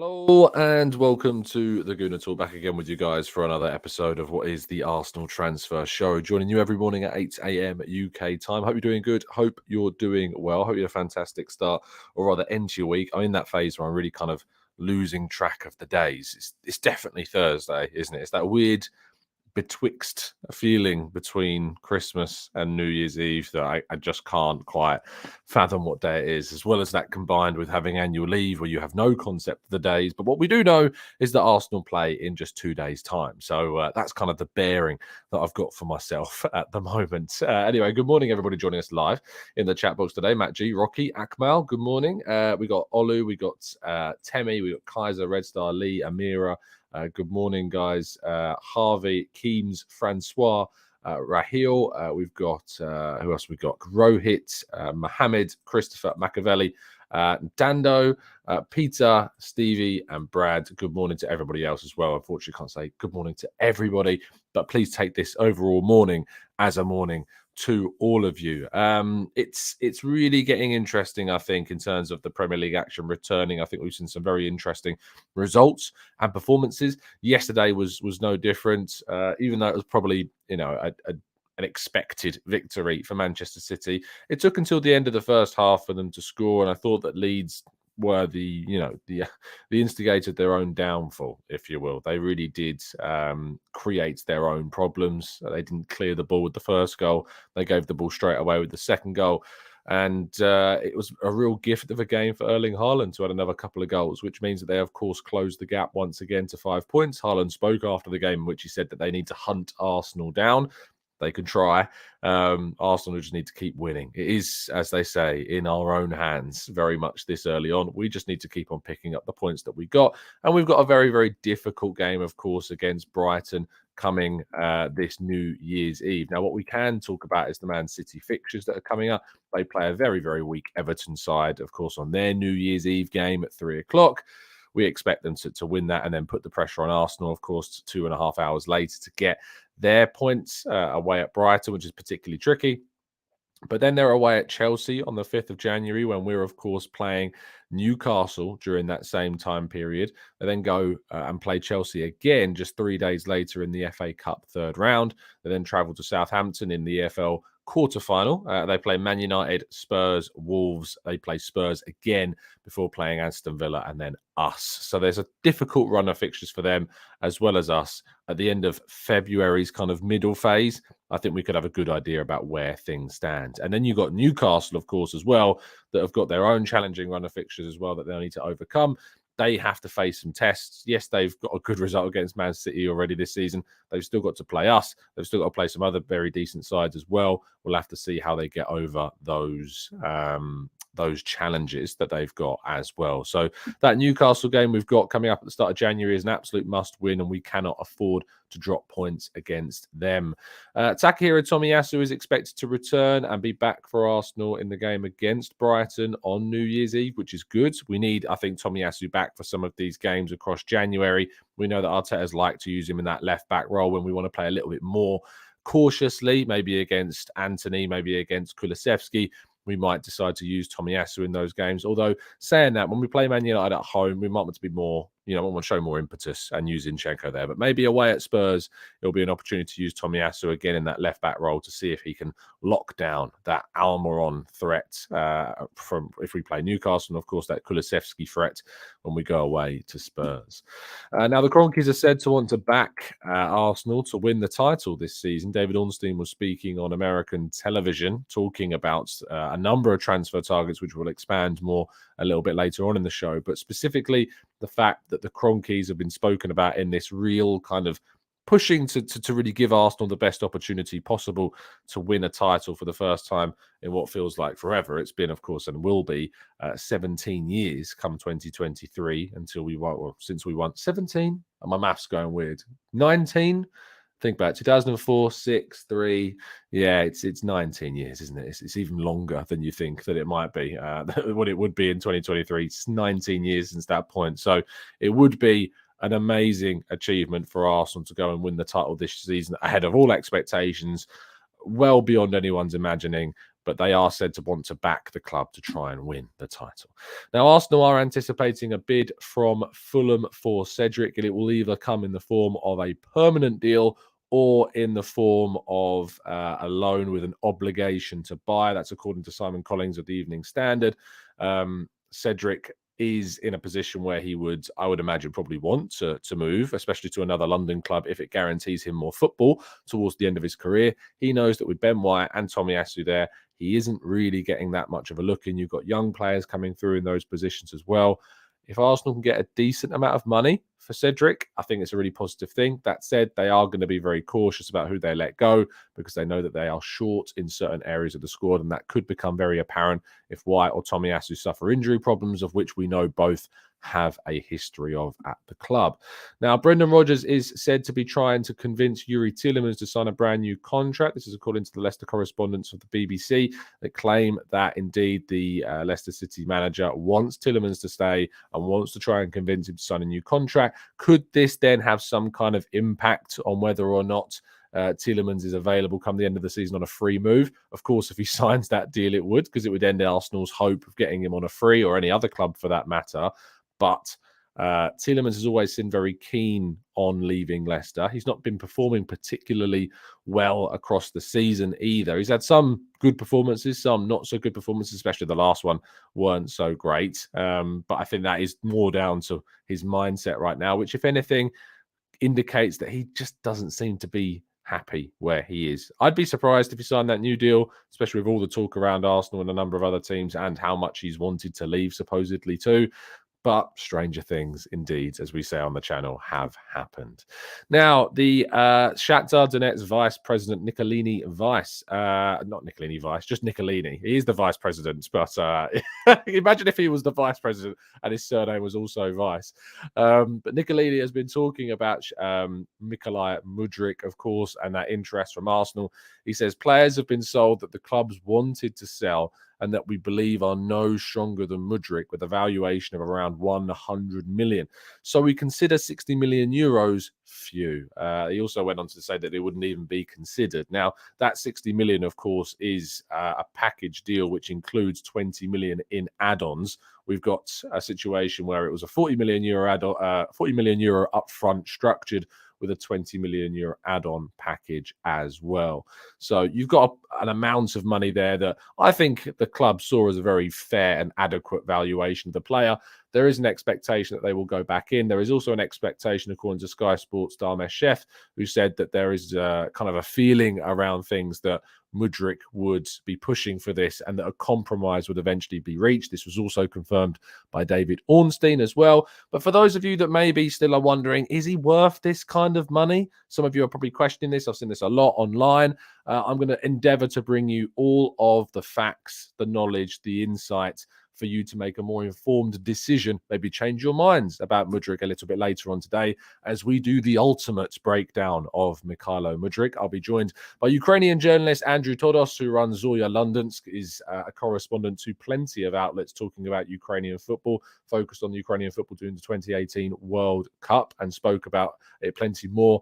Hello and welcome to the Gooner Talk, back again with you guys for another episode of what is the Arsenal Transfer Show. Joining you every morning at 8 a.m. UK time. Hope you're doing good. Hope you're doing well. Hope you had a fantastic start, or rather end to your week. I'm in that phase where I'm really kind of losing track of the days. It's definitely Thursday, isn't it? It's that weird betwixt feeling between Christmas and New Year's Eve that I just can't quite fathom what day it is, as well as that combined with having annual leave where you have no concept of the days. But what we do know is that Arsenal play in just 2 days' time. So that's kind of the bearing that I've got for myself at the moment. Anyway, good morning, everybody joining us live in the chat box today. Matt G, Rocky, Akmal, good morning. We got Olu, we got Temi, we got Kaiser, Red Star, Lee, Amira. Good morning, guys. Harvey, Keems, Francois, Rahil. We've got, who else we got? Rohit, Mohammed, Christopher, Machiavelli, Dando, Peter, Stevie, and Brad. Good morning to everybody else as well. Unfortunately, can't say good morning to everybody, but please take this overall morning as a morning to all of you. It's really getting interesting, I think, in terms of the Premier League action returning. I think we've seen some very interesting results and performances. Yesterday was no different, even though it was probably, an expected victory for Manchester City. It took until the end of the first half for them to score, and I thought that Leeds were the instigator of their own downfall, if you will. They really did create their own problems. They didn't clear the ball with the first goal. They gave the ball straight away with the second goal. And it was a real gift of a game for Erling Haaland to add another couple of goals, which means that they, of course, closed the gap once again to 5 points. Haaland spoke after the game in which he said that they need to hunt Arsenal down. They can try. Arsenal just need to keep winning. It is, as they say, in our own hands very much this early on. We just need to keep on picking up the points that we got. And we've got a very, very difficult game, of course, against Brighton coming this New Year's Eve. Now, what we can talk about is the Man City fixtures that are coming up. They play a very, very weak Everton side, of course, on their New Year's Eve game at 3 o'clock. We expect them to win that and then put the pressure on Arsenal, of course, 2.5 hours later to get their points away at Brighton, which is particularly tricky. But then they're away at Chelsea on the 5th of January when we're, of course, playing Newcastle during that same time period. They then go and play Chelsea again just 3 days later in the FA Cup third round. They then travel to Southampton in the EFL quarterfinal. They play Man United, Spurs, Wolves. They play Spurs again before playing Aston Villa and then us. So there's a difficult run of fixtures for them as well as us. At the end of February's kind of middle phase, I think we could have a good idea about where things stand. And then you've got Newcastle, of course, as well, that have got their own challenging run of fixtures as well that they'll need to overcome. They have to face some tests. Yes, they've got a good result against Man City already this season. They've still got to play us. They've still got to play some other very decent sides as well. We'll have to see how they get over those challenges that they've got as well. So that Newcastle game we've got coming up at the start of January is an absolute must-win, and we cannot afford to drop points against them. Takahiro Tomiyasu is expected to return and be back for Arsenal in the game against Brighton on New Year's Eve, which is good. We need, I think, Tomiyasu back for some of these games across January. We know that Arteta's like to use him in that left-back role when we want to play a little bit more cautiously, maybe against Anthony, maybe against Kulusevski. We might decide to use Tomiyasu in those games. Although, saying that, when we play Man United at home, we might want to be more, we want to show more impetus and use Zinchenko there. But maybe away at Spurs, it'll be an opportunity to use Tomiyasu again in that left-back role to see if he can lock down that Almiron threat from if we play Newcastle, and of course that Kulusevski threat when we go away to Spurs. Now, the Kroenkes are said to want to back Arsenal to win the title this season. David Ornstein was speaking on American television talking about a number of transfer targets, which we'll expand more a little bit later on in the show, but specifically the fact that the Kroenkes have been spoken about in this real kind of pushing to really give Arsenal the best opportunity possible to win a title for the first time in what feels like forever. It's been, of course, and will be 17 years come 2023 until we won, or since we won 17. My math's going weird. 19. Think about it, 2004, 6, 3. Yeah, it's 19 years, isn't it? It's even longer than you think that it might be. What it would be in 2023. It's 19 years since that point. So it would be an amazing achievement for Arsenal to go and win the title this season ahead of all expectations, well beyond anyone's imagining. but they are said to want to back the club to try and win the title. Now, Arsenal are anticipating a bid from Fulham for Cedric, and it will either come in the form of a permanent deal or in the form of a loan with an obligation to buy. That's according to Simon Collins of the Evening Standard. Cedric is in a position where he would, I would imagine, probably want to move, especially to another London club if it guarantees him more football towards the end of his career. He knows that with Ben White and Tomiyasu there, he isn't really getting that much of a look in. You've got young players coming through in those positions as well. If Arsenal can get a decent amount of money for Cedric, I think it's a really positive thing. That said, they are going to be very cautious about who they let go because they know that they are short in certain areas of the squad, and that could become very apparent if White or Tomiyasu suffer injury problems, of which we know both have a history of at the club. Now, Brendan Rodgers is said to be trying to convince Youri Tielemans to sign a brand new contract. This is according to the Leicester correspondents of the BBC that claim that indeed the Leicester City manager wants Tielemans to stay and wants to try and convince him to sign a new contract. Could this then have some kind of impact on whether or not Tielemans is available come the end of the season on a free move? Of course, if he signs that deal, it would, because it would end Arsenal's hope of getting him on a free, or any other club for that matter. But Tielemans has always been very keen on leaving Leicester. He's not been performing particularly well across the season either. He's had some good performances, some not so good performances, especially the last one weren't so great. But I think that is more down to his mindset right now, which, if anything, indicates that he just doesn't seem to be happy where he is. I'd be surprised if he signed that new deal, especially with all the talk around Arsenal and a number of other teams and how much he's wanted to leave, supposedly, too. But stranger things, indeed, as we say on the channel, have happened. Now, the Shakhtar Donetsk Vice President, not Nicolini Vice, just Nicolini. He is the Vice President, but imagine if he was the Vice President and his surname was also Vice. But Nicolini has been talking about Mykhaylo Mudryk, of course, and that interest from Arsenal. He says players have been sold that the clubs wanted to sell and that we believe are no stronger than Mudryk, with a valuation of around 100 million. So we consider 60 million euros few. He also went on to say that it wouldn't even be considered. Now, that 60 million, of course, is a package deal which includes 20 million in add-ons. We've got a situation where it was a 40 million euro add-on, 40 million euro upfront structured with a 20 million euro add-on package as well. So you've got an amount of money there that I think the club saw as a very fair and adequate valuation of the player. There is an expectation that they will go back in. There is also an expectation, according to Sky Sports' Dharmesh Sheth, who said that there is kind of a feeling around things that Mudryk would be pushing for this and that a compromise would eventually be reached. This was also confirmed by David Ornstein as well. But for those of you that maybe still are wondering, is he worth this kind of money? Some of you are probably questioning this. I've seen this a lot online. I'm going to endeavor to bring you all of the facts, the knowledge, the insight for you to make a more informed decision, maybe change your minds about Mudryk a little bit later on today as we do the ultimate breakdown of Mykhaylo Mudryk. I'll be joined by Ukrainian journalist Andrew Todos, who runs Zorya Londonsk, is a correspondent to plenty of outlets talking about Ukrainian football, focused on Ukrainian football during the 2018 World Cup, and spoke about it plenty more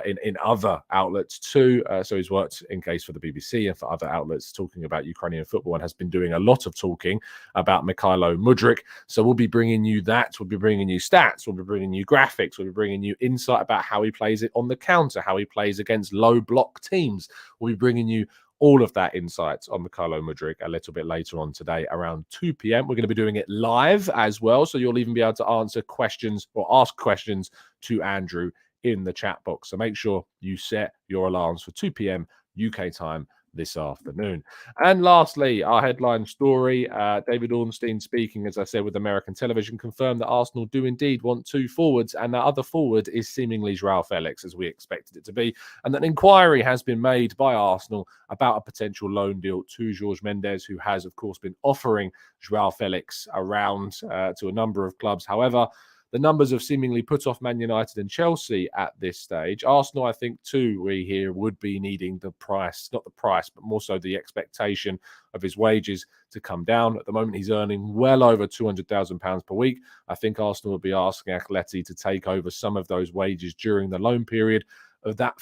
in other outlets too. So he's worked in case for the BBC and for other outlets talking about Ukrainian football, and has been doing a lot of talking about Mykhaylo Mudryk. So we'll be bringing you that. We'll be bringing you stats. We'll be bringing you graphics. We'll be bringing you insight about how he plays it on the counter, how he plays against low block teams. We'll be bringing you all of that insight on Mykhaylo Mudryk a little bit later on today around 2 p.m. We're going to be doing it live as well, so you'll even be able to answer questions or ask questions to Andrew in the chat box. So make sure you set your alarms for 2 p.m. UK time this afternoon. And lastly, our headline story, David Ornstein speaking, as I said, with American television, confirmed that Arsenal do indeed want two forwards, and that other forward is seemingly Joao Felix, as we expected it to be, and that an inquiry has been made by Arsenal about a potential loan deal to Jorge Mendes, who has, of course, been offering Joao Felix around to a number of clubs. However, the numbers have seemingly put off Man United and Chelsea at this stage. Arsenal, I think, too, we hear would be needing the price, not the price, but more so the expectation of his wages to come down. At the moment, he's earning well over £200,000 per week. I think Arsenal would be asking Atleti to take over some of those wages during the loan period of that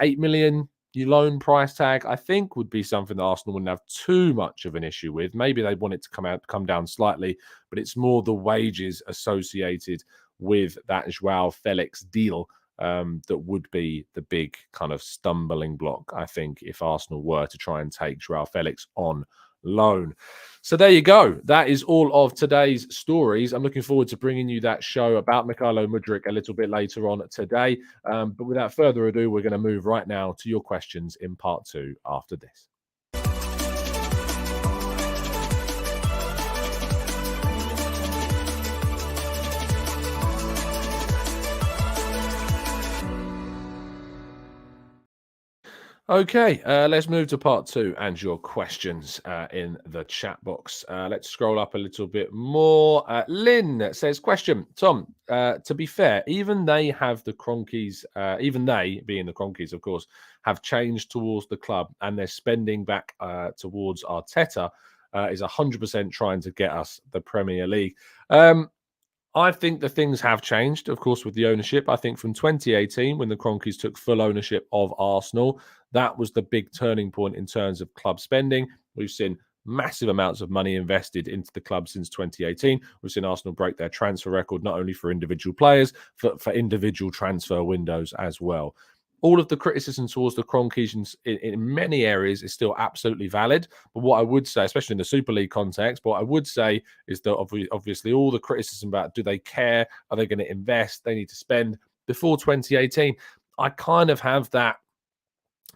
8 million your loan price tag, I think, would be something that Arsenal wouldn't have too much of an issue with. Maybe they want it to come down slightly, but it's more the wages associated with that Joao Felix deal that would be the big kind of stumbling block, I think, if Arsenal were to try and take Joao Felix on loan. So there you go. That is all of today's stories. I'm looking forward to bringing you that show about Mykhaylo Mudryk a little bit later on today. But without further ado, we're going to move right now to your questions in part 2 after this. Okay, let's move to part 2 and your questions in the chat box. Let's scroll up a little bit more. Lynn says, question, Tom, to be fair, even they have the Kroenkes, even they, being the Kroenkes, of course, have changed towards the club, and their spending back towards Arteta is 100% trying to get us the Premier League. I think the things have changed, of course, with the ownership. I think from 2018, when the Kroenkes took full ownership of Arsenal, that was the big turning point in terms of club spending. We've seen massive amounts of money invested into the club since 2018. We've seen Arsenal break their transfer record, not only for individual players, but for individual transfer windows as well. All of the criticism towards the Kroenkes in many areas is still absolutely valid. But what I would say, especially in the Super League context, what I would say is that obviously all the criticism about do they care, are they going to invest, they need to spend, before 2018, I kind of have that,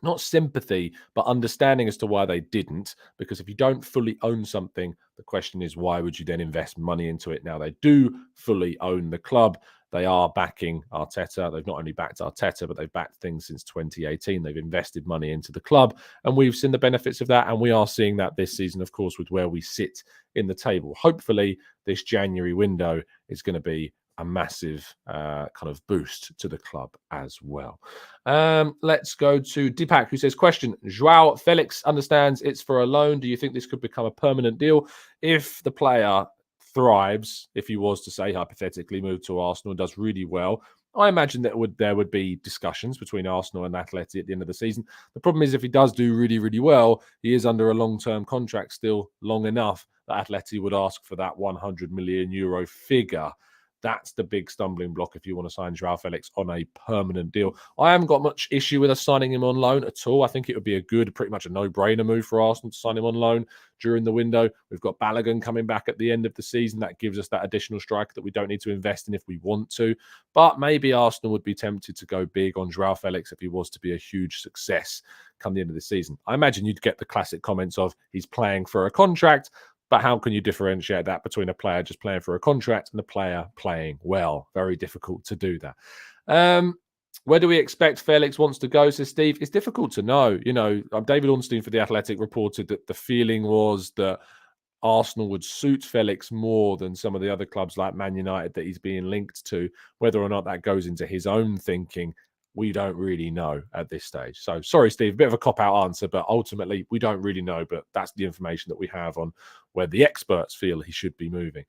not sympathy, but understanding as to why they didn't. Because if you don't fully own something, the question is, why would you then invest money into it? Now, they do fully own the club. They are backing Arteta. They've not only backed Arteta, but they've backed things since 2018. They've invested money into the club, and we've seen the benefits of that. And we are seeing that this season, of course, with where we sit in the table. Hopefully, this January window is going to be a massive kind of boost to the club as well. Let's go to Deepak, who says, question, Joao Felix understands it's for a loan. Do you think this could become a permanent deal if the player thrives, if he was to say, hypothetically, move to Arsenal and does really well? I imagine that there would be discussions between Arsenal and Atleti at the end of the season. The problem is, if he does do really, really well, he is under a long-term contract still, long enough that Atleti would ask for that 100 million euro figure. That's the big stumbling block if you want to sign Joao Felix on a permanent deal. I haven't got much issue with us signing him on loan at all. I think it would be pretty much a no-brainer move for Arsenal to sign him on loan during the window. We've got Balogun coming back at the end of the season. That gives us that additional striker that we don't need to invest in if we want to. But maybe Arsenal would be tempted to go big on Joao Felix if he was to be a huge success come the end of the season. I imagine you'd get the classic comments of he's playing for a contract. But how can you differentiate that between a player just playing for a contract and a player playing well? Very difficult to do that. Where do we expect Felix wants to go, says Steve? It's difficult to know. You know, David Ornstein for The Athletic reported that the feeling was that Arsenal would suit Felix more than some of the other clubs like Man United that he's being linked to. Whether or not that goes into his own thinking, we don't really know at this stage. So sorry, Steve, a bit of a cop-out answer, but ultimately we don't really know. But that's the information that we have on where the experts feel he should be moving.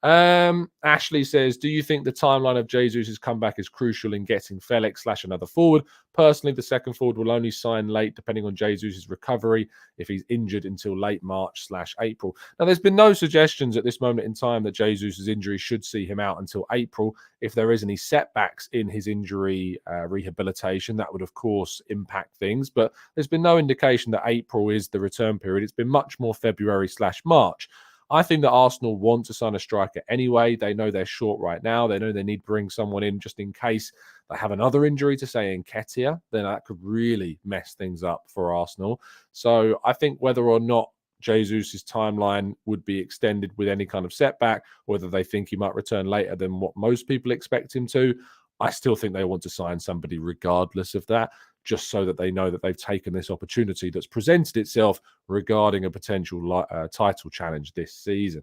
Ashley says, do you think the timeline of Jesus' comeback is crucial in getting Felix / another forward? Personally, the second forward will only sign late depending on Jesus' recovery if he's injured until late March / April. Now, there's been no suggestions at this moment in time that Jesus' injury should see him out until April. If there is any setbacks in his injury rehabilitation, that would, of course, impact things. But there's been no indication that April is the return period. It's been much more February / March. I think that Arsenal want to sign a striker anyway. They know they're short right now. They know they need to bring someone in just in case they have another injury to, say, Nketiah. Then that could really mess things up for Arsenal. So I think whether or not Jesus' timeline would be extended with any kind of setback, whether they think he might return later than what most people expect him to, I still think they want to sign somebody regardless of that, just so that they know that they've taken this opportunity that's presented itself regarding a potential title challenge this season.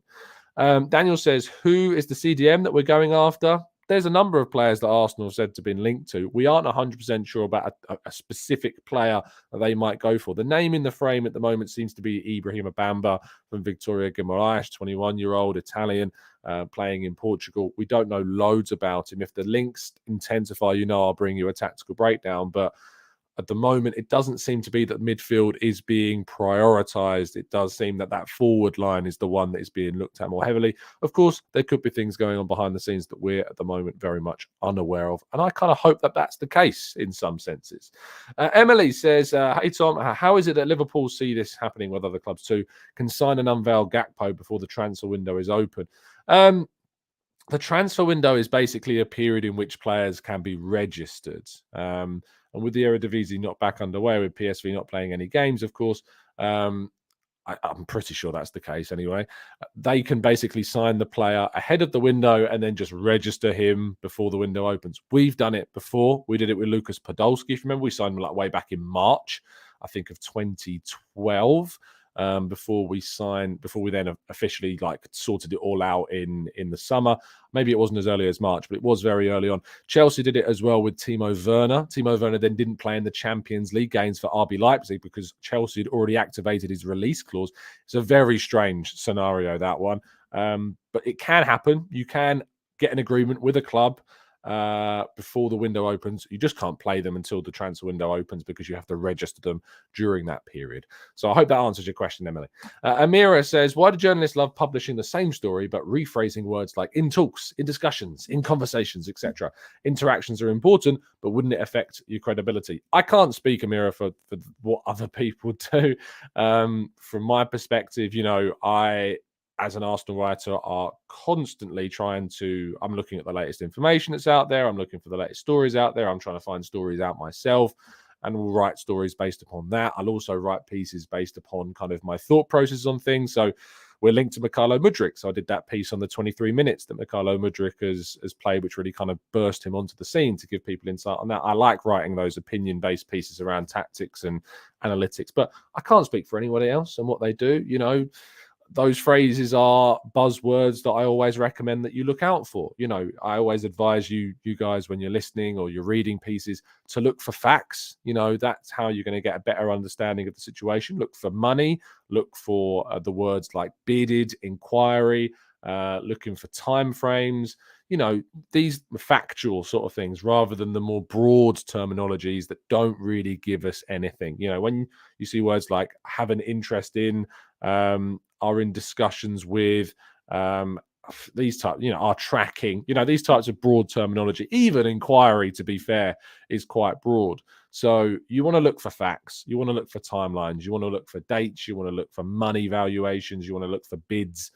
Daniel says, who is the CDM that we're going after? There's a number of players that Arsenal have said to been linked to. We aren't 100% sure about a specific player that they might go for. The name in the frame at the moment seems to be Ibrahim Bamba from Victoria Guimaraes, 21-year-old Italian, playing in Portugal. We don't know loads about him. If the links intensify, I'll bring you a tactical breakdown. But At the moment, it doesn't seem to be that midfield is being prioritised. It does seem that that forward line is the one that is being looked at more heavily. Of course, there could be things going on behind the scenes that we're at the moment very much unaware of. And I kind of hope that that's the case in some senses. Emily says, hey, Tom, how is it that Liverpool see this happening with other clubs too? Can sign and unveil Gakpo before the transfer window is open? The transfer window is basically a period in which players can be registered. And with the Eredivisie not back underway, with PSV not playing any games, of course, I'm pretty sure that's the case anyway. They can basically sign the player ahead of the window and then just register him before the window opens. We've done it before. We did it with Lucas Podolski. If you remember, we signed him like way back in March, I think, of 2012. Before we then officially like sorted it all out in the summer. Maybe it wasn't as early as March, but it was very early on. Chelsea did it as well with Timo Werner. Timo Werner then didn't play in the Champions League games for RB Leipzig because Chelsea had already activated his release clause. It's a very strange scenario, that one. But it can happen. You can get an agreement with a club before the window opens. You just can't play them until the transfer window opens because you have to register them during that period. So I hope that answers your question, Emily. Amira says, why do journalists love publishing the same story but rephrasing words like in talks, in discussions, in conversations, etc.? Interactions are important, but wouldn't it affect your credibility? I can't speak, Amira, for what other people do. From my perspective, I, as an Arsenal writer, are constantly I'm looking at the latest information that's out there. I'm looking for the latest stories out there. I'm trying to find stories out myself and we'll write stories based upon that. I'll also write pieces based upon kind of my thought processes on things. So we're linked to Mykhaylo Mudryk. So I did that piece on the 23 minutes that Mykhaylo Mudryk has played, which really kind of burst him onto the scene to give people insight on that. I like writing those opinion-based pieces around tactics and analytics, but I can't speak for anybody else and what they do. Those phrases are buzzwords that I always recommend that you look out for. I always advise you guys, when you're listening or you're reading pieces, to look for facts. That's how you're going to get a better understanding of the situation. Look for money, look for the words like bidded, inquiry, looking for timeframes, these factual sort of things rather than the more broad terminologies that don't really give us anything. When you see words like have an interest in, are in discussions with, these types, are tracking, these types of broad terminology, even inquiry, to be fair, is quite broad. So you want to look for facts, you want to look for timelines, you want to look for dates, you want to look for money valuations, you want to look for bids,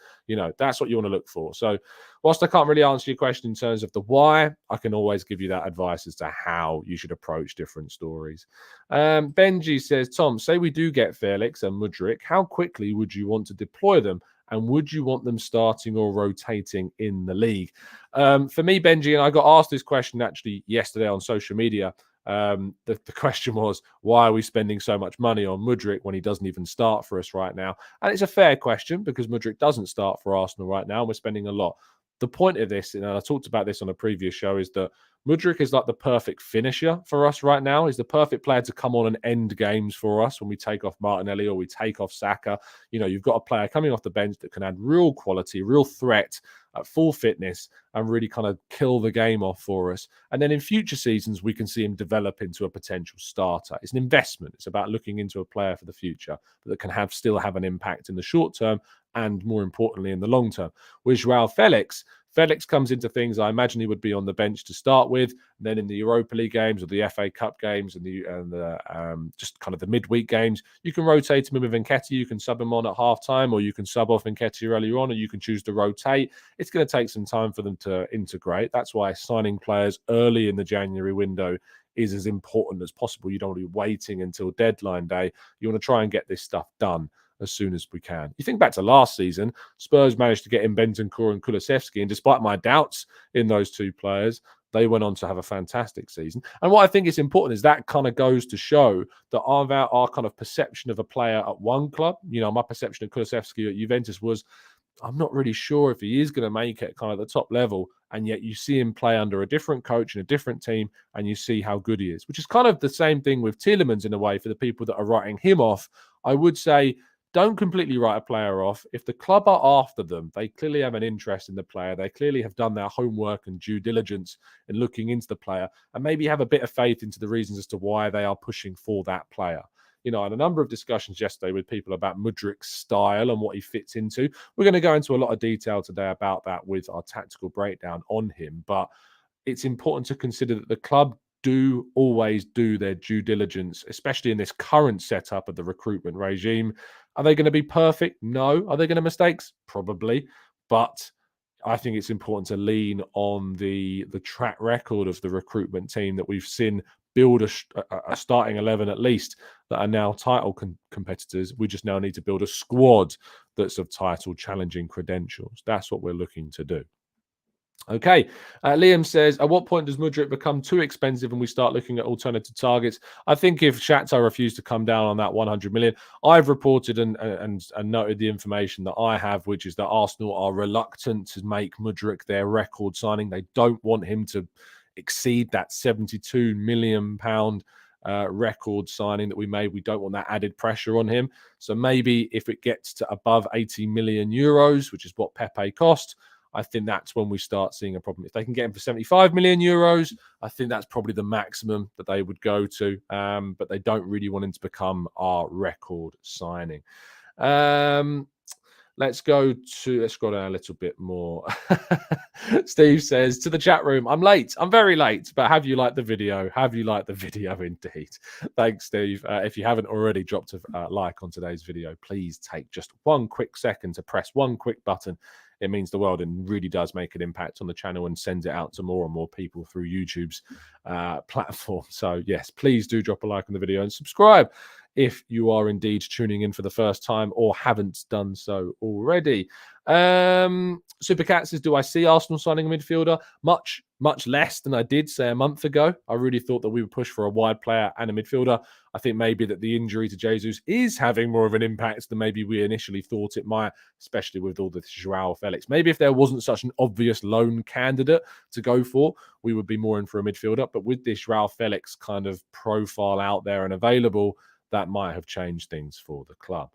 that's what you want to look for. So whilst I can't really answer your question in terms of the why, I can always give you that advice as to how you should approach different stories. Benji says, Tom, say we do get Felix and Mudryk, how quickly would you want to deploy them? And would you want them starting or rotating in the league? For me, Benji, and I got asked this question actually yesterday on social media. The question was, why are we spending so much money on Mudryk when he doesn't even start for us right now? And it's a fair question because Mudryk doesn't start for Arsenal right now and we're spending a lot. The point of this, and I talked about this on a previous show, is that Mudryk is like the perfect finisher for us right now. He's the perfect player to come on and end games for us when we take off Martinelli or we take off Saka. You've got a player coming off the bench that can add real quality, real threat at full fitness and really kind of kill the game off for us. And then in future seasons, we can see him develop into a potential starter. It's an investment. It's about looking into a player for the future that can still have an impact in the short term and, more importantly, in the long term. With Joao Felix comes into things. I imagine he would be on the bench to start with. And then in the Europa League games or the FA Cup games and the just kind of the midweek games, you can rotate him with Nketiah. You can sub him on at halftime, or you can sub off Nketiah earlier on, or you can choose to rotate. It's going to take some time for them to integrate. That's why signing players early in the January window is as important as possible. You don't want to be waiting until deadline day. You want to try and get this stuff done as soon as we can. You think back to last season, Spurs managed to get in Bentancur and Kulusevski, and despite my doubts in those two players, they went on to have a fantastic season. And what I think is important is that kind of goes to show that our kind of perception of a player at one club, my perception of Kulusevski at Juventus was, I'm not really sure if he is going to make it kind of the top level. And yet you see him play under a different coach and a different team, and you see how good he is, which is kind of the same thing with Tielemans in a way. For the people that are writing him off, I would say, don't completely write a player off. If the club are after them, they clearly have an interest in the player. They clearly have done their homework and due diligence in looking into the player, and maybe have a bit of faith into the reasons as to why they are pushing for that player. You know, I had a number of discussions yesterday with people about Mudryk's style and what he fits into. We're going to go into a lot of detail today about that with our tactical breakdown on him. But it's important to consider that the club do always do their due diligence, especially in this current setup of the recruitment regime. Are they going to be perfect? No. Are they going to mistakes? Probably. But I think it's important to lean on the track record of the recruitment team that we've seen build a starting 11 at least that are now title competitors. We just now need to build a squad that's of title challenging credentials. That's what we're looking to do. Okay, Liam says, at what point does Mudryk become too expensive and we start looking at alternative targets? I think if Shakhtar refuse to come down on that 100 million, I've reported and noted the information that I have, which is that Arsenal are reluctant to make Mudryk their record signing. They don't want him to exceed that £72 million record signing that we made. We don't want that added pressure on him. So maybe if it gets to above 80 million euros, which is what Pepe cost, I think that's when we start seeing a problem. If they can get him for 75 million euros, I think that's probably the maximum that they would go to. But they don't really want him to become our record signing. Let's scroll down a little bit more. Steve says, to the chat room, I'm late. I'm very late, but have you liked the video? Have you liked the video indeed? Thanks, Steve. If you haven't already dropped a like on today's video, please take just one quick second to press one quick button. It means the world and really does make an impact on the channel and sends it out to more and more people through YouTube's platform. So yes, please do drop a like on the video and subscribe if you are indeed tuning in for the first time or haven't done so already. Supercat says, do I see Arsenal signing a midfielder? Much less than I did, say, a month ago. I really thought that we would push for a wide player and a midfielder. I think maybe that the injury to Jesus is having more of an impact than maybe we initially thought it might, especially with all the Joao Felix. Maybe if there wasn't such an obvious lone candidate to go for, we would be more in for a midfielder. But with this Joao Felix kind of profile out there and available, that might have changed things for the club.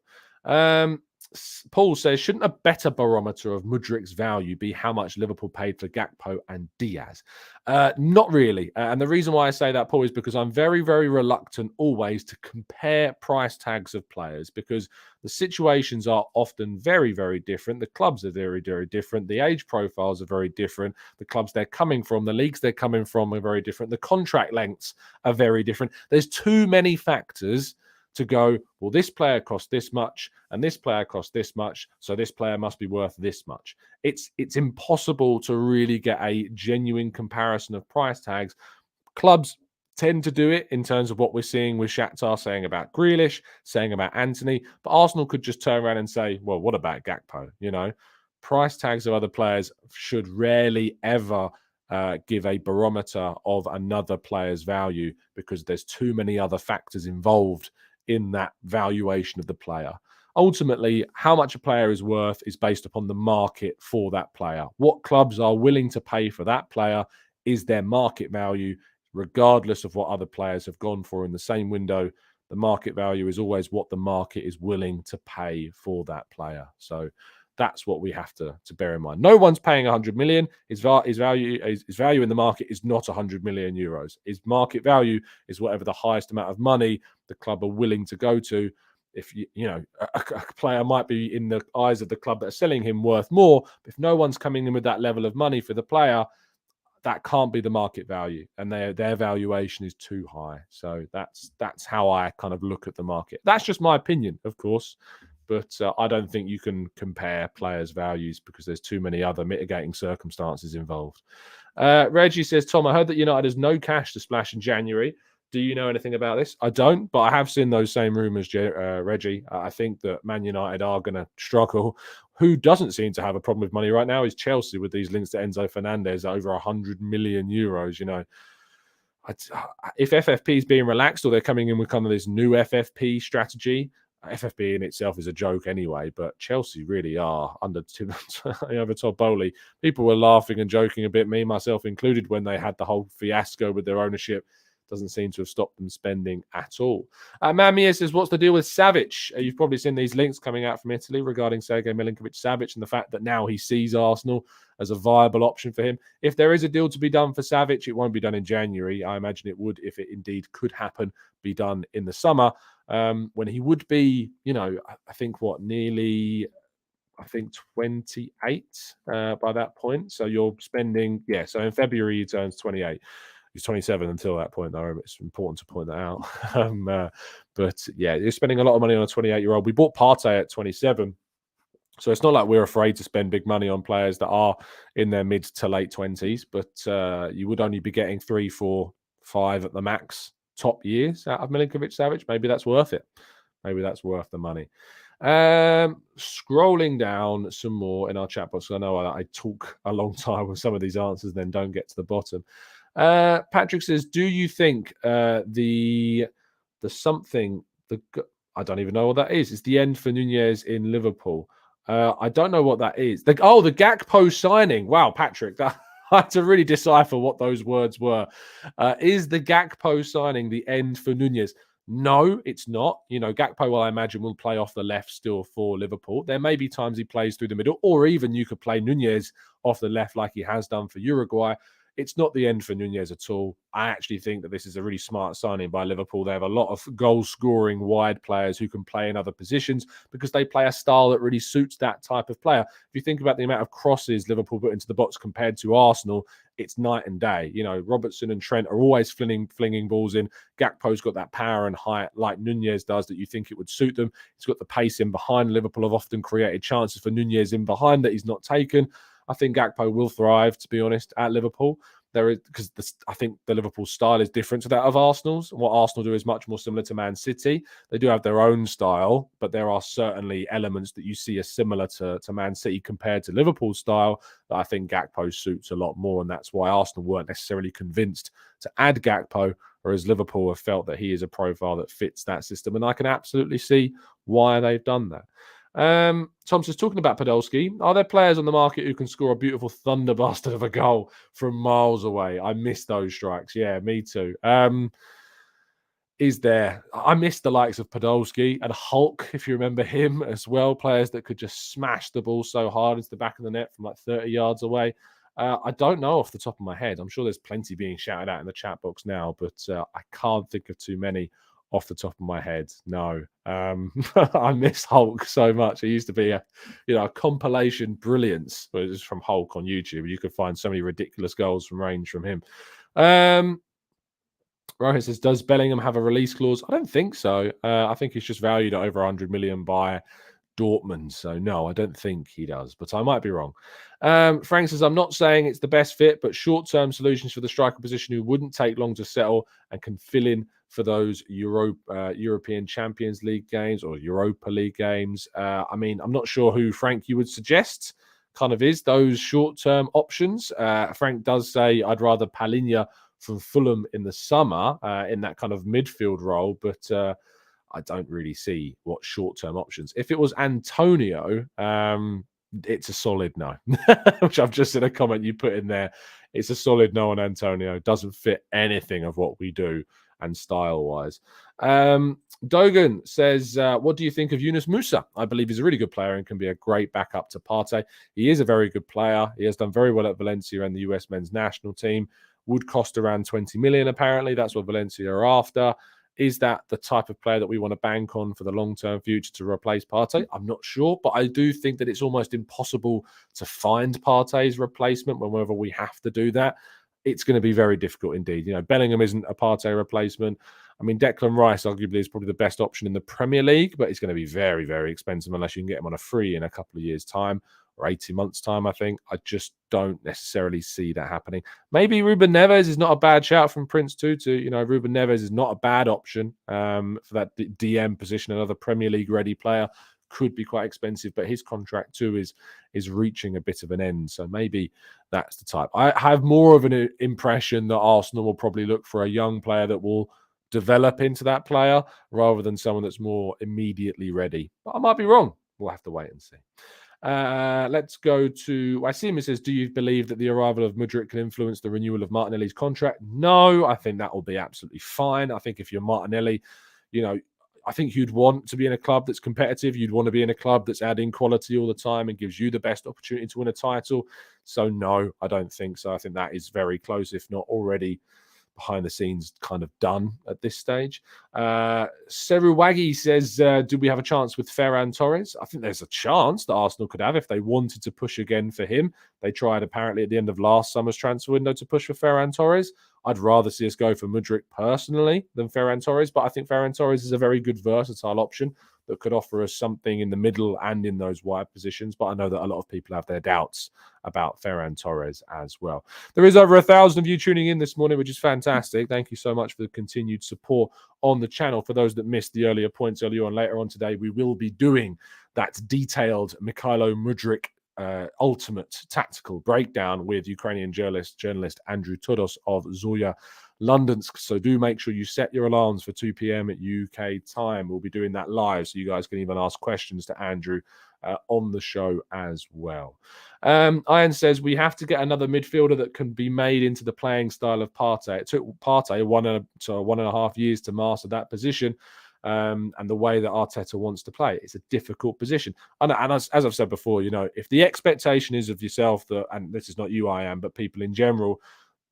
Paul says, shouldn't a better barometer of Mudryk's value be how much Liverpool paid for Gakpo and Diaz? Not really. And the reason why I say that, Paul, is because I'm very, very reluctant always to compare price tags of players, because the situations are often very, very different. The clubs are very, very different. The age profiles are very different. The clubs they're coming from, the leagues they're coming from are very different. The contract lengths are very different. There's too many factors to go, well, this player costs this much and this player costs this much, so this player must be worth this much. It's impossible to really get a genuine comparison of price tags. Clubs tend to do it in terms of what we're seeing with Shakhtar saying about Grealish, saying about Anthony, but Arsenal could just turn around and say, well, what about Gakpo? You know, price tags of other players should rarely ever give a barometer of another player's value, because there's too many other factors involved in that valuation of the player. Ultimately, how much a player is worth is based upon the market for that player. What clubs are willing to pay for that player is their market value, regardless of what other players have gone for in the same window. The market value is always what the market is willing to pay for that player. So that's what we have to bear in mind. No one's paying 100 million. His value in the market is not 100 million euros. His market value is whatever the highest amount of money the club are willing to go to. If you know, a player might be in the eyes of the club that are selling him worth more, but if no one's coming in with that level of money for the player, that can't be the market value, and their valuation is too high. So that's how I kind of look at the market. That's just my opinion, of course. But I don't think you can compare players' values because there's too many other mitigating circumstances involved. Reggie says, Tom, I heard that United has no cash to splash in January. Do you know anything about this? I don't, but I have seen those same rumours, Reggie. I think that Man United are going to struggle. Who doesn't seem to have a problem with money right now is Chelsea, with these links to Enzo Fernandez, over 100 million euros, you know. If FFP is being relaxed, or they're coming in with kind of this new FFP strategy, FFP in itself is a joke anyway, but Chelsea really are under Todd Bowley. People were laughing and joking a bit, me, myself included, when they had the whole fiasco with their ownership. doesn't seem to have stopped them spending at all. Mamia says, what's the deal with Savic? You've probably seen these links coming out from Italy regarding Sergej Milinkovic-Savic and the fact that now he sees Arsenal as a viable option for him. If there is a deal to be done for Savic, it won't be done in January. I imagine it would, if it indeed could happen, be done in the summer, when he would be, I think nearly 28 by that point. So you're spending, so in February he turns 28. He's 27 until that point, though. It's important to point that out. But you're spending a lot of money on a 28-year-old. We bought Partey at 27. So it's not like we're afraid to spend big money on players that are in their mid to late 20s, but you would only be getting 3, 4, 5 at the max top years out of Milinkovic-Savic. Maybe that's worth it. Maybe that's worth the money. Scrolling down some more in our chat box. I know I talk a long time with some of these answers, then don't get to the bottom. Patrick says, do you think I don't even know what that is. It's the end for Nunez in Liverpool. I don't know what that is. The Gakpo signing. Wow, Patrick, I had to really decipher what those words were. Is the Gakpo signing the end for Nunez? No, it's not. Gakpo, I imagine, will play off the left still for Liverpool. There may be times he plays through the middle, or even you could play Nunez off the left like he has done for Uruguay. It's not the end for Nunez at all. I actually think that this is a really smart signing by Liverpool. They have a lot of goal-scoring wide players who can play in other positions because they play a style that really suits that type of player. If you think about the amount of crosses Liverpool put into the box compared to Arsenal, it's night and day. Robertson and Trent are always flinging balls in. Gakpo's got that power and height like Nunez does that you think it would suit them. He's got the pace in behind. Liverpool have often created chances for Nunez in behind that he's not taken. I think Gakpo will thrive, to be honest, at Liverpool. Because I think the Liverpool style is different to that of Arsenal's. What Arsenal do is much more similar to Man City. They do have their own style, but there are certainly elements that you see are similar to Man City compared to Liverpool's style that I think Gakpo suits a lot more. And that's why Arsenal weren't necessarily convinced to add Gakpo, whereas Liverpool have felt that he is a profile that fits that system. And I can absolutely see why they've done that. Tom says, talking about Podolski, are there players on the market who can score a beautiful thunder bastard of a goal from miles away? I miss those strikes. Yeah, me too. Is there? I miss the likes of Podolski and Hulk, if you remember him as well. Players that could just smash the ball so hard into the back of the net from like 30 yards away. I don't know off the top of my head. I'm sure there's plenty being shouted out in the chat box now, but I can't think of too many off the top of my head. No. I miss Hulk so much. It used to be a compilation brilliance, but it was from Hulk on YouTube. You could find so many ridiculous goals from range from him. Rohit says, does Bellingham have a release clause? I don't think so. I think he's just valued at over 100 million by Dortmund. So no, I don't think he does, but I might be wrong. Frank says, I'm not saying it's the best fit, but short-term solutions for the striker position who wouldn't take long to settle and can fill in for those European Champions League games or Europa League games. I'm not sure who, Frank, you would suggest kind of is those short-term options. Frank does say, I'd rather Palhinha from Fulham in the summer in that kind of midfield role, but I don't really see what short-term options. If it was Antonio, it's a solid no, which I've just seen a comment you put in there. It's a solid no on Antonio. Doesn't fit anything of what we do and style-wise. Dogan says, what do you think of Yunus Musa? I believe he's a really good player and can be a great backup to Partey. He is a very good player. He has done very well at Valencia and the US men's national team. Would cost around 20 million, apparently. That's what Valencia are after. Is that the type of player that we want to bank on for the long-term future to replace Partey? I'm not sure, but I do think that it's almost impossible to find Partey's replacement whenever we have to do that. It's going to be very difficult indeed. Bellingham isn't a Partey replacement. Declan Rice arguably is probably the best option in the Premier League, but it's going to be very, very expensive unless you can get him on a free in a couple of years' time or 18 months' time, I think. I just don't necessarily see that happening. Maybe Ruben Neves is not a bad shout from Prince Tutu. Ruben Neves is not a bad option for that DM position. Another Premier League-ready player. Could be quite expensive, but his contract too is reaching a bit of an end. So maybe that's the type. I have more of an impression that Arsenal will probably look for a young player that will develop into that player rather than someone that's more immediately ready. But I might be wrong. We'll have to wait and see. Let's go to Wasim. It says, do you believe that the arrival of Mudryk can influence the renewal of Martinelli's contract? No, I think that will be absolutely fine. I think if you're Martinelli, I think you'd want to be in a club that's competitive. You'd want to be in a club that's adding quality all the time and gives you the best opportunity to win a title. So no, I don't think so. I think that is very close, if not already behind the scenes kind of done at this stage. Seruwagi says, do we have a chance with Ferran Torres? I think there's a chance that Arsenal could have if they wanted to push again for him. They tried apparently at the end of last summer's transfer window to push for Ferran Torres. I'd rather see us go for Mudryk personally than Ferran Torres, but I think Ferran Torres is a very good versatile option that could offer us something in the middle and in those wide positions. But I know that a lot of people have their doubts about Ferran Torres as well. There is over 1,000 of you tuning in this morning, which is fantastic. Thank you so much for the continued support on the channel. For those that missed the earlier points earlier on, later on today, we will be doing that detailed Mykhaylo Mudryk ultimate tactical breakdown with Ukrainian journalist Andrew Todos of Zoya Londonsk. So do make sure you set your alarms for 2 p.m. at UK time. We'll be doing that live, so you guys can even ask questions to Andrew on the show as well. Ian says, we have to get another midfielder that can be made into the playing style of Partey. It took Partey 1.5 years to master that position. And the way that Arteta wants to play. It's a difficult position. And as I've said before, if the expectation is of yourself that, and this is not you, I am, but people in general,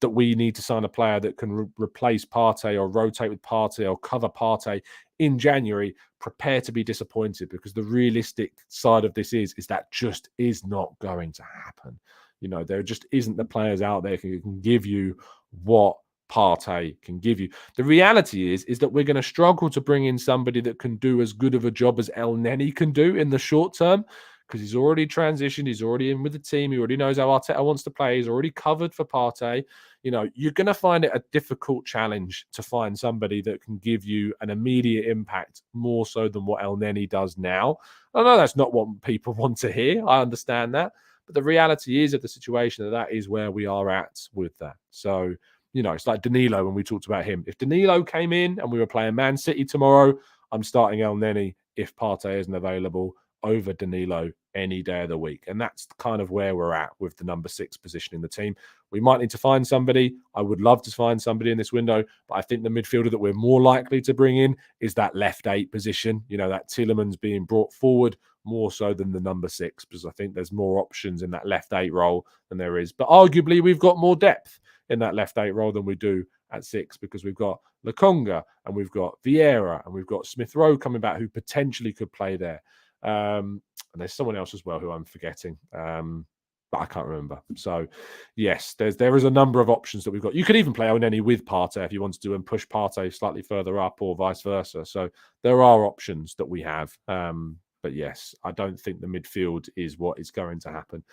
that we need to sign a player that can replace Partey or rotate with Partey or cover Partey in January, prepare to be disappointed, because the realistic side of this is that just is not going to happen. There just isn't the players out there who can give you what Partey can give you. The reality is that we're going to struggle to bring in somebody that can do as good of a job as El Neni can do in the short term, because he's already transitioned, he's already in with the team, he already knows how Arteta wants to play, he's already covered for Partey. You're going to find it a difficult challenge to find somebody that can give you an immediate impact more so than what El Neni does now. I know that's not what people want to hear, I understand that, but the reality is of the situation that is where we are at with that. So it's like Danilo when we talked about him. If Danilo came in and we were playing Man City tomorrow, I'm starting El Neni if Partey isn't available over Danilo any day of the week. And that's kind of where we're at with the number 6 position in the team. We might need to find somebody. I would love to find somebody in this window, but I think the midfielder that we're more likely to bring in is that left 8 position, that Tielemans being brought forward more so than the number 6, because I think there's more options in that left 8 role than there is. But arguably, we've got more depth in that left 8 role than we do at 6, because we've got Lokonga and we've got Vieira and we've got Smith Rowe coming back who potentially could play there. And there's someone else as well who I'm forgetting, but I can't remember. So yes, there is a number of options that we've got. You could even play Oneni with Partey if you wanted to and push Partey slightly further up, or vice versa. So there are options that we have. But yes, I don't think the midfield is what is going to happen.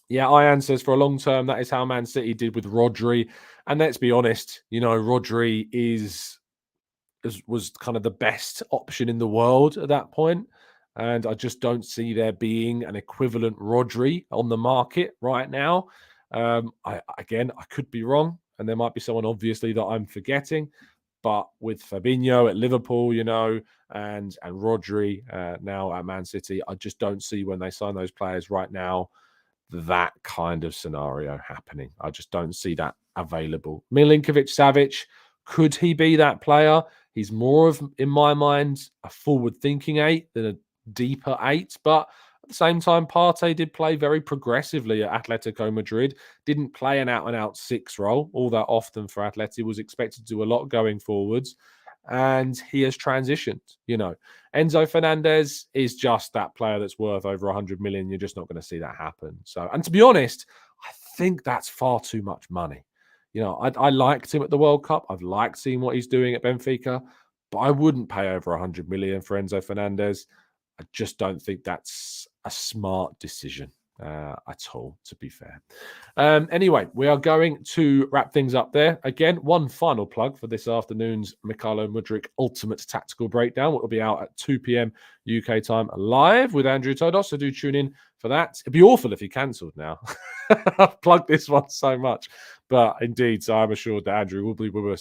Yeah, Ian says for a long term, that is how Man City did with Rodri. And let's be honest, Rodri was kind of the best option in the world at that point. And I just don't see there being an equivalent Rodri on the market right now. I could be wrong. And there might be someone obviously that I'm forgetting. But with Fabinho at Liverpool, and Rodri now at Man City, I just don't see when they sign those players right now that kind of scenario happening. I just don't see that available. Milinkovic-Savic, could he be that player? He's more of, in my mind, a forward-thinking 8 than a deeper 8. But at the same time, Partey did play very progressively at Atletico Madrid. Didn't play an out-and-out 6 role all that often for Atleti. Was expected to do a lot going forwards. And he has transitioned, Enzo Fernandez is just that player that's worth over 100 million. You're just not going to see that happen. So, and to be honest, I think that's far too much money. I liked him at the World Cup. I've liked seeing what he's doing at Benfica, but I wouldn't pay over 100 million for Enzo Fernandez. I just don't think that's a smart decision at all, to be fair. Anyway, we are going to wrap things up there. Again, one final plug for this afternoon's Mykhaylo Mudryk Ultimate Tactical Breakdown, which will be out at 2 p.m. UK time live with Andrew Todos, so do tune in for that. It'd be awful if he cancelled now. I've plugged this one so much. But indeed, so I'm assured that Andrew will be with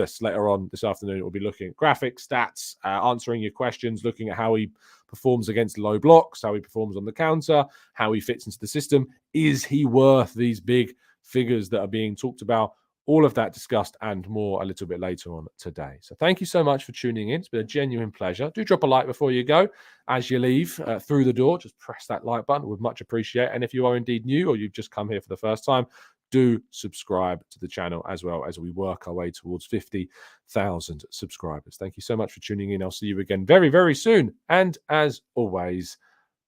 us later on this afternoon. We'll be looking at graphics, stats, answering your questions, looking at how he performs against low blocks, how he performs on the counter, how he fits into the system. Is he worth these big figures that are being talked about? All of that discussed and more a little bit later on today. So thank you so much for tuning in. It's been a genuine pleasure. Do drop a like before you go. As you leave through the door, just press that like button. We'd much appreciate it. And if you are indeed new or you've just come here for the first time, do subscribe to the channel as well as we work our way towards 50,000 subscribers. Thank you so much for tuning in. I'll see you again very, very soon. And as always,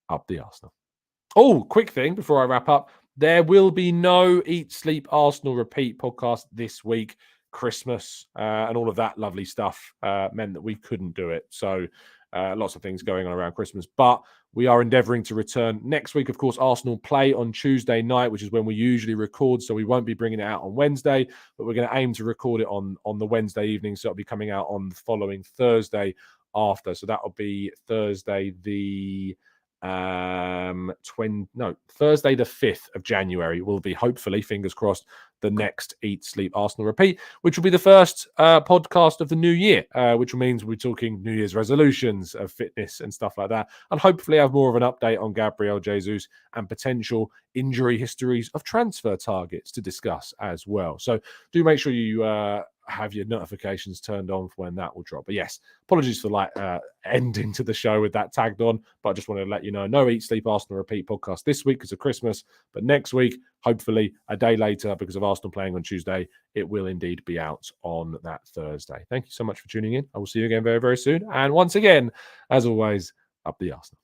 up the Arsenal. Oh, quick thing before I wrap up. There will be no Eat, Sleep, Arsenal Repeat podcast this week. Christmas and all of that lovely stuff meant that we couldn't do it. So lots of things going on around Christmas. But we are endeavouring to return next week. Of course, Arsenal play on Tuesday night, which is when we usually record. So we won't be bringing it out on Wednesday, but we're going to aim to record it on the Wednesday evening. So it'll be coming out on the following Thursday after. So that will be Thursday Thursday the 5th of January will be, hopefully, fingers crossed, the next Eat, Sleep, Arsenal Repeat, which will be the first podcast of the new year, which means we're talking New Year's resolutions of fitness and stuff like that, and hopefully have more of an update on Gabriel Jesus and potential injury histories of transfer targets to discuss as well. So do make sure you have your notifications turned on for when that will drop. But yes, apologies for ending to the show with that tagged on, but I just wanted to let you know, no Eat, Sleep, Arsenal Repeat podcast this week because of Christmas, but next week, hopefully a day later because of Arsenal playing on Tuesday, it will indeed be out on that Thursday. Thank you so much for tuning in. I will see you again very, very soon. And once again, as always, up the Arsenal.